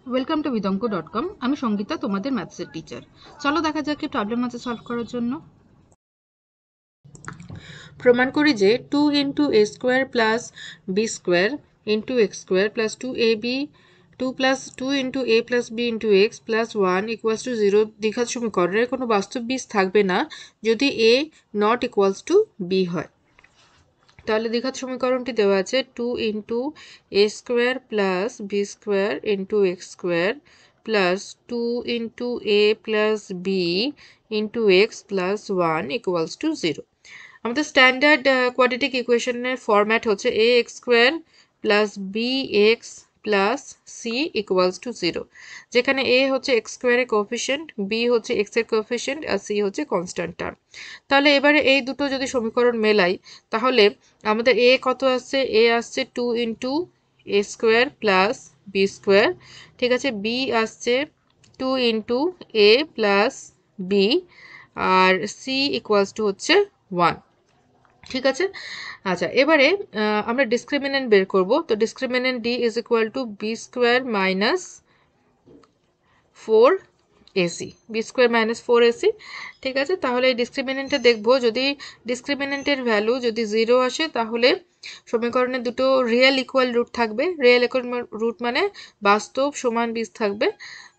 Welcome to vidamko.com। আমি সঙ্গীতা, তোমাদের ম্যাথসের teacher. চলো দেখা যাক কি প্রবলেম আছে সলভ করার জন্য। প্রমাণ করি যে 2 into A square plus B square into x square plus 2ab 2 plus 2 into a plus b into x plus 1 equals to 0 দ্বিঘাত সমীকরণের কোনো বাস্তব বীজ থাকবে না যদি a not equals to b হয়। তাহলে দ্বিঘাত সমীকরণটি দেওয়া আছে 2 into A square plus B square into x square plus 2 into a plus b into x plus 1 equals to 0। আমাদের স্ট্যান্ডার্ড কোয়াড্রেটিক ইকুয়েশনের ফরম্যাট হচ্ছে A X square plus B X plus C equals to 0, যেখানে A হচ্ছে X স্কোয়ারের coefficient, B হচ্ছে X এর coefficient আর C হচ্ছে কনস্ট্যান্ট টার্ম। তাহলে এবারে এই দুটো যদি সমীকরণ মেলাই তাহলে আমাদের এ কত আসছে, এ আসছে 2 ইন্টু এ স্কোয়ার প্লাস বি স্কোয়ার, ঠিক আছে। বি আসছে 2 ইন্টু এ প্লাস বি আর সি ইকুয়ালস টু হচ্ছে 1, ঠিক আছে। আচ্ছা, এবারে আমরা ডিসক্রিমিনেন্ট বের করব। তো discriminant D is equal to b square minus 4ac, b square minus 4ac, ঠিক আছে। তাহলে এই ডিসক্রিমিনেন্টে দেখব, যদি ডিসক্রিমিনেন্টের ভ্যালু যদি 0 আসে তাহলে সমীকরণে দুটো রিয়েল ইকুয়াল রুট থাকবে। রিয়েল ইকুয়াল রুট মানে বাস্তব সমান বীজ থাকবে।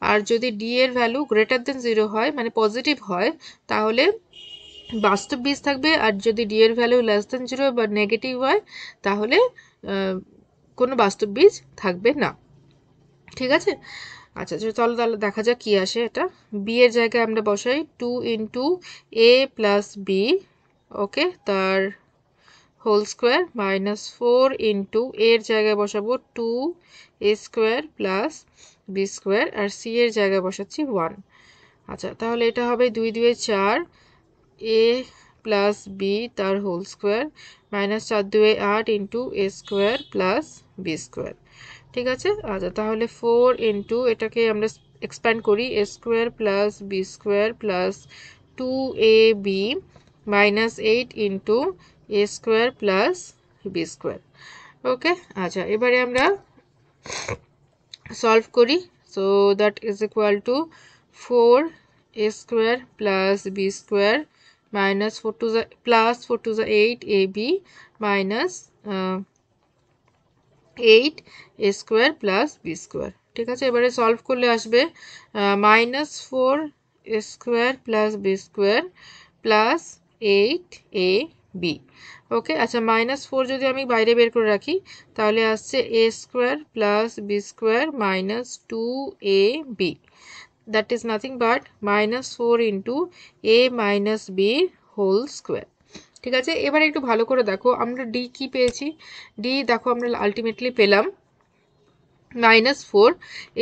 আর যদি ডি এর ভ্যালু গ্রেটার দেন 0 হয় মানে পজিটিভ হয় তাহলে বাস্তব বীজ থাকবে। আর যদি ডি এর ভ্যালু লেস দেন 0 বা নেগেটিভ হয় তাহলে কোনো বাস্তব বীজ থাকবে না, ঠিক আছে। আচ্ছা চলো তাহলে দেখা যাক কি আসে। এটা বি এর জায়গায় আমরা বসাই 2 ইন্টু এ প্লাস বি, ওকে, তার হোল স্কোয়ার মাইনাস 4 ইন্টু এর জায়গায় বসাবো 2 এ স্কোয়ার প্লাস বি স্কোয়ার আর সি এর জায়গায় বসাচ্ছি 1। আচ্ছা তাহলে এটা হবে 2 2 4 এ প্লাস বি তার হোল স্কোয়ার মাইনাস 4 2 8 ইন্টু এ স্কোয়ার প্লাস বি স্কোয়ার, ঠিক আছে। আচ্ছা তাহলে 4 ইন্টু এটাকে আমরা এক্সপ্যান্ড করি A square plus B square plus 2ab minus 8 into A square plus B square, okay. আচ্ছা এবারে আমরা সলভ করি। So that is equal to 4 a square plus b square minus 4 to the plus 4 to the 8 ab minus 8 a square plus b square, ঠিক আছে। এবারে solve করলে আসবে minus 4 a square plus b square plus 8 a b, ওকে। আচ্ছা minus 4 যদি আমি বাইরে বের করে রাখি তাহলে আসছে a square plus b square minus 2ab, that is nothing but minus 4 into a minus b whole square, ঠিক আছে। এবারে একটু ভালো করে দেখো আমরা ডি কি পেয়েছি। ডি দেখো আমরা আলটিমেটলি পেলাম মাইনাস 4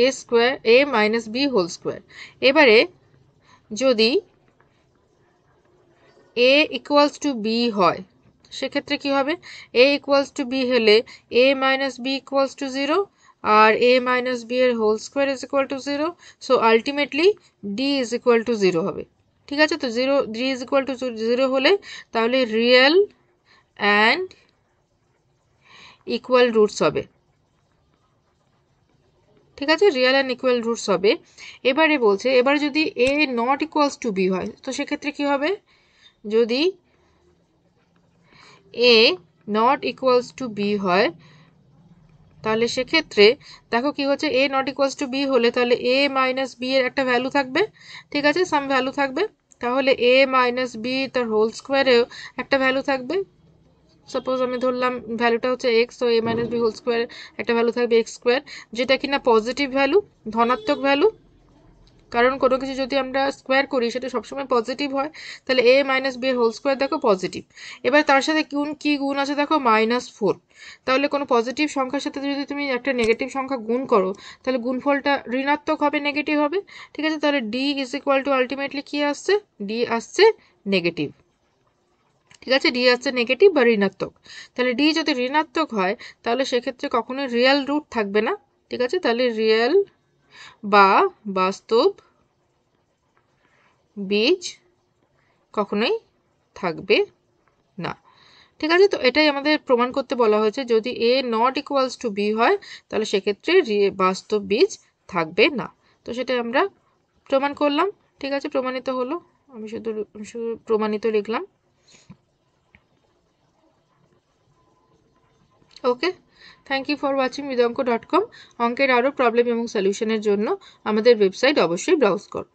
এ স্কোয়ার এ মাইনাস বি হোল স্কোয়ার। এবারে যদি এ ইকুয়ালস টু বি হয় সেক্ষেত্রে কি হবে, এ ইকুয়ালস টু বি হলে A minus B equals to 0 আর এ মাইনাস বি এর whole square is equal to 0। So ultimately D is equal to 0 হবে, ঠিক আছে। তো ডি ইজ ইকুয়াল টু 0 হলে তাহলে রিয়েল অ্যান্ড ইকুয়াল রুটস হবে, ঠিক আছে। রিয়েল অ্যান্ড ইকুয়াল রুটস হবে। এবারে বলছে এবারে যদি a not equals to b হয় তো সেক্ষেত্রে কি হবে, যদি a not equals to b হয় তাহলে সেক্ষেত্রে দেখো কি হচ্ছে, এ নট ইকুয়ালস টু বি হলে তাহলে এ মাইনাস বি এর একটা ভ্যালু থাকবে, ঠিক আছে, সাম ভ্যালু থাকবে। তাহলে এ মাইনাস বি তার হোল স্কোয়ারেও একটা ভ্যালু থাকবে। সাপোজ আমি ধরলাম ভ্যালুটা হচ্ছে এক্স, তো এ মাইনাস বি হোল স্কোয়ার একটা ভ্যালু থাকবে এক্স স্কোয়ার, যেটা কিনা পজিটিভ ভ্যালু, ধনাত্মক ভ্যালু। কারণ কোনো কিছু যদি আমরা স্কোয়ার করি সেটা সবসময় পজিটিভ হয়। তাহলে এ মাইনাস বি এর হোল স্কোয়ার দেখো পজিটিভ। এবার তার সাথে কি গুণ আছে দেখো মাইনাস 4। তাহলে কোনো পজিটিভ সংখ্যার সাথে যদি তুমি একটা নেগেটিভ সংখ্যা গুণ করো তাহলে গুণফলটা ঋণাত্মক হবে, নেগেটিভ হবে, ঠিক আছে। তাহলে D is equal two ultimately কি আসছে, ডি আসছে নেগেটিভ, ঠিক আছে। ডি আসছে নেগেটিভ বা ঋণাত্মক। তাহলে ডি যদি ঋণাত্মক হয় তাহলে সেক্ষেত্রে কখনোই রিয়েল রুট থাকবে না, ঠিক আছে। তাহলে রিয়েল বা বাস্তব বীজ কখনোই থাকবে না, ঠিক আছে। তো এটাই আমাদের প্রমাণ করতে বলা হয়েছে, যদি a not equals to b হয় তাহলে সেক্ষেত্রে বাস্তব বীজ থাকবে না। তো সেটা আমরা প্রমাণ করলাম, ঠিক আছে, প্রমাণিত হলো। আমি শুধু প্রমাণিত লিখলাম। Okay, thank you for watching vedanko.com। অঙ্কের আরও প্রবলেম এবং সলিউশনের জন্য আমাদের ওয়েবসাইট অবশ্যই ব্রাউজ করো।